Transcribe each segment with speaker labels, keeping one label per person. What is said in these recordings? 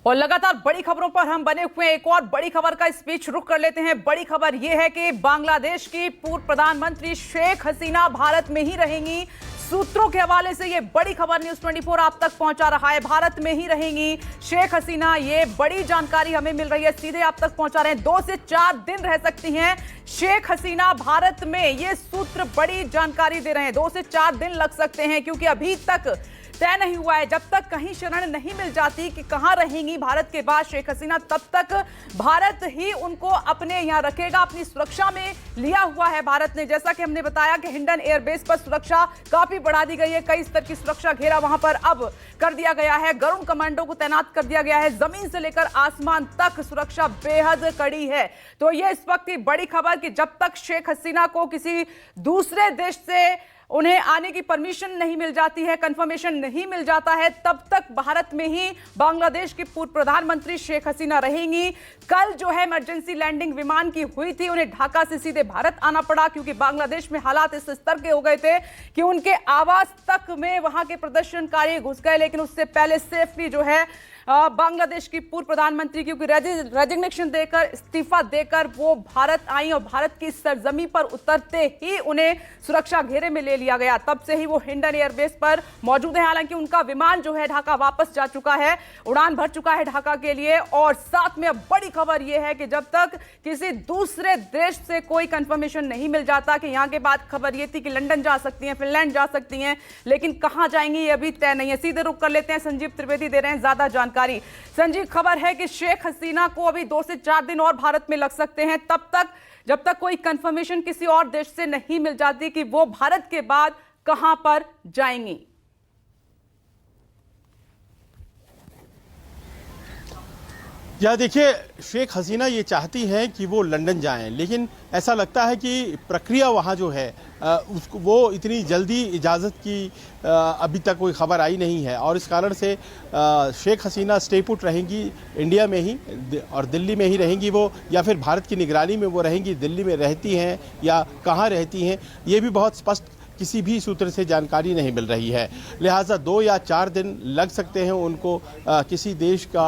Speaker 1: और लगातार बड़ी खबरों पर हम बने हुए हैं। एक और बड़ी खबर का स्पीच रुक कर लेते हैं। बड़ी खबर यह है कि बांग्लादेश की पूर्व प्रधानमंत्री शेख हसीना भारत में ही रहेंगी। सूत्रों के हवाले से यह बड़ी खबर न्यूज़ 24 आप तक पहुंचा रहा है। भारत में ही रहेंगी शेख हसीना, ये बड़ी जानकारी हमें मिल रही है, सीधे आप तक पहुंचा रहे हैं। 2 से 4 दिन रह सकती हैं शेख हसीना भारत में, ये सूत्र बड़ी जानकारी दे रहे हैं। 2 से 4 दिन लग सकते हैं क्योंकि अभी तक तय नहीं हुआ है। जब तक कहीं शरण नहीं मिल जाती कि कहां रहेंगी भारत के बाद शेख हसीना, तब तक भारत ही उनको अपने यहां रखेगा, अपनी सुरक्षा में लिया हुआ है भारत ने। जैसा कि हमने बताया कि हिंडन एयरबेस पर सुरक्षा काफी बढ़ा दी गई है। कई स्तर की सुरक्षा घेरा वहां पर अब कर दिया गया है। गरुड़ कमांडो को तैनात कर दिया गया है। जमीन से लेकर आसमान तक सुरक्षा बेहद कड़ी है। तो यह इस वक्त की बड़ी खबर कि जब तक शेख हसीना को किसी दूसरे देश से उन्हें आने की परमिशन नहीं मिल जाती है, कंफर्मेशन नहीं मिल जाता है, तब तक भारत में ही बांग्लादेश की पूर्व प्रधानमंत्री शेख हसीना रहेंगी। कल जो है इमरजेंसी लैंडिंग विमान की हुई थी, उन्हें ढाका से सीधे भारत आना पड़ा क्योंकि बांग्लादेश में हालात इस स्तर के हो गए थे कि उनके आवास तक में वहां के प्रदर्शनकारी घुस गए। लेकिन उससे पहले सेफली जो है बांग्लादेश की पूर्व प्रधानमंत्री क्योंकि रेजिग्नेशन देकर, इस्तीफा देकर वो भारत आई और भारत की सरजमी पर उतरते ही उन्हें सुरक्षा घेरे में ले लिया गया। तब से ही वो हिंडन एयरबेस पर मौजूद है। हालांकि उनका विमान जो है ढाका वापस जा चुका है, उड़ान भर चुका है ढाका के लिए। और साथ में अब बड़ी खबर यह है कि जब तक किसी दूसरे देश से कोई कंफर्मेशन नहीं मिल जाता कि यहाँ के बाद खबर यह थी कि लंदन जा सकती हैं, फिनलैंड जा सकती हैं, लेकिन कहां जाएंगी ये अभी तय नहीं है। सीधे रुक कर लेते हैं, संजीव त्रिवेदी दे रहे हैं ज्यादा जानकारी। संजीव, खबर है कि शेख हसीना को अभी 2 से 4 दिन और भारत में लग सकते हैं, तब तक जब तक कोई कंफर्मेशन किसी और देश से नहीं मिल जाती कि वो भारत के बाद कहां पर जाएंगी।
Speaker 2: या देखिए, शेख हसीना ये चाहती हैं कि वो लंदन जाएं, लेकिन ऐसा लगता है कि प्रक्रिया वहाँ जो है उसको वो इतनी जल्दी इजाज़त की अभी तक कोई खबर आई नहीं है। और इस कारण से शेख हसीना स्टे पुट रहेंगी इंडिया में ही और दिल्ली में ही रहेंगी वो, या फिर भारत की निगरानी में वो रहेंगी, दिल्ली में रहती हैं या कहाँ रहती हैं ये भी बहुत स्पष्ट किसी भी सूत्र से जानकारी नहीं मिल रही है। लिहाजा 2 या 4 दिन लग सकते हैं उनको किसी देश का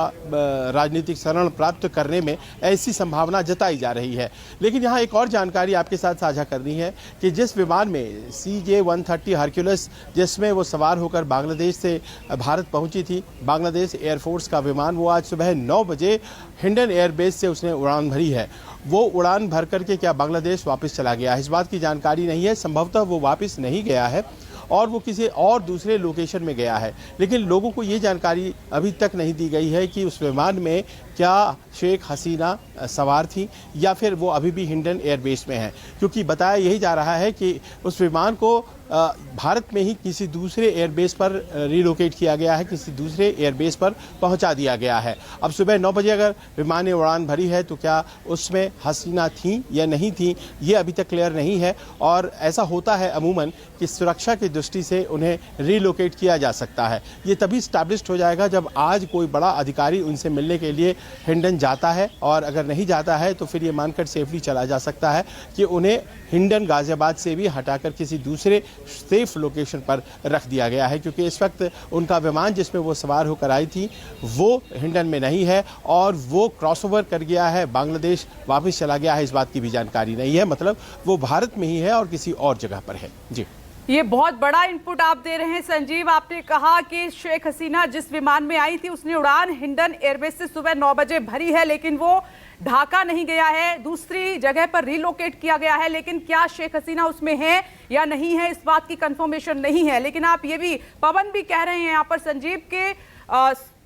Speaker 2: राजनीतिक शरण प्राप्त करने में, ऐसी संभावना जताई जा रही है। लेकिन यहाँ एक और जानकारी आपके साथ साझा करनी है कि जिस विमान में CJ-130 हरक्यूलिस जिसमें वो सवार होकर बांग्लादेश से भारत पहुँची थी, बांग्लादेश एयरफोर्स का विमान, वो आज सुबह 9 बजे हिंडन एयरबेस से उसने उड़ान भरी है। वो उड़ान भर करके क्या बांग्लादेश वापस चला गया है, इस बात की जानकारी नहीं है। संभवतः वो वापस नहीं गया है और वो किसी और दूसरे लोकेशन में गया है। लेकिन लोगों को ये जानकारी अभी तक नहीं दी गई है कि उस विमान में क्या शेख हसीना सवार थी या फिर वो अभी भी हिंडन एयरबेस में है, क्योंकि बताया यही जा रहा है कि उस विमान को भारत में ही किसी दूसरे एयरबेस पर रिलोकेट किया गया है, किसी दूसरे एयरबेस पर पहुंचा दिया गया है। अब सुबह 9 बजे अगर विमान ने उड़ान भरी है तो क्या उसमें हसीना थी या नहीं थी, ये अभी तक क्लियर नहीं है। और ऐसा होता है अमूमन कि सुरक्षा की दृष्टि से उन्हें रिलोकेट किया जा सकता है। ये तभी स्टैब्लिश्ड हो जाएगा जब आज कोई बड़ा अधिकारी उनसे मिलने के लिए हिंडन जाता है, और अगर नहीं जाता है तो फिर ये मानकर सेफली चला जा सकता है कि उन्हें हिंडन गाजियाबाद से भी हटाकर किसी दूसरे सेफ लोकेशन पर रख दिया गया है, क्योंकि इस वक्त उनका विमान जिसमें वो सवार होकर आई थी वो हिंडन में नहीं है और वो क्रॉसओवर कर गया है, बांग्लादेश वापस चला गया है, इस बात की भी जानकारी नहीं है। मतलब वो भारत में ही है और किसी और जगह पर है। जी,
Speaker 1: ये बहुत बड़ा इनपुट आप दे रहे हैं संजीव। आपने कहा कि शेख हसीना जिस विमान में आई थी उसने उड़ान हिंडन एयरबेस से सुबह 9 बजे भरी है, लेकिन वो ढाका नहीं गया है, दूसरी जगह पर रिलोकेट किया गया है। लेकिन क्या शेख हसीना उसमें है या नहीं है, इस बात की कंफर्मेशन नहीं है। लेकिन आप ये भी, पवन भी कह रहे हैं यहाँ पर संजीव के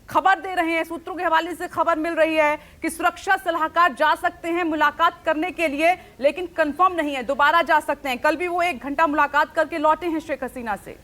Speaker 1: खबर दे रहे हैं, सूत्रों के हवाले से खबर मिल रही है कि सुरक्षा सलाहकार जा सकते हैं मुलाकात करने के लिए, लेकिन कंफर्म नहीं है, दोबारा जा सकते हैं। कल भी वो 1 घंटा मुलाकात करके लौटे हैं शेख हसीना से।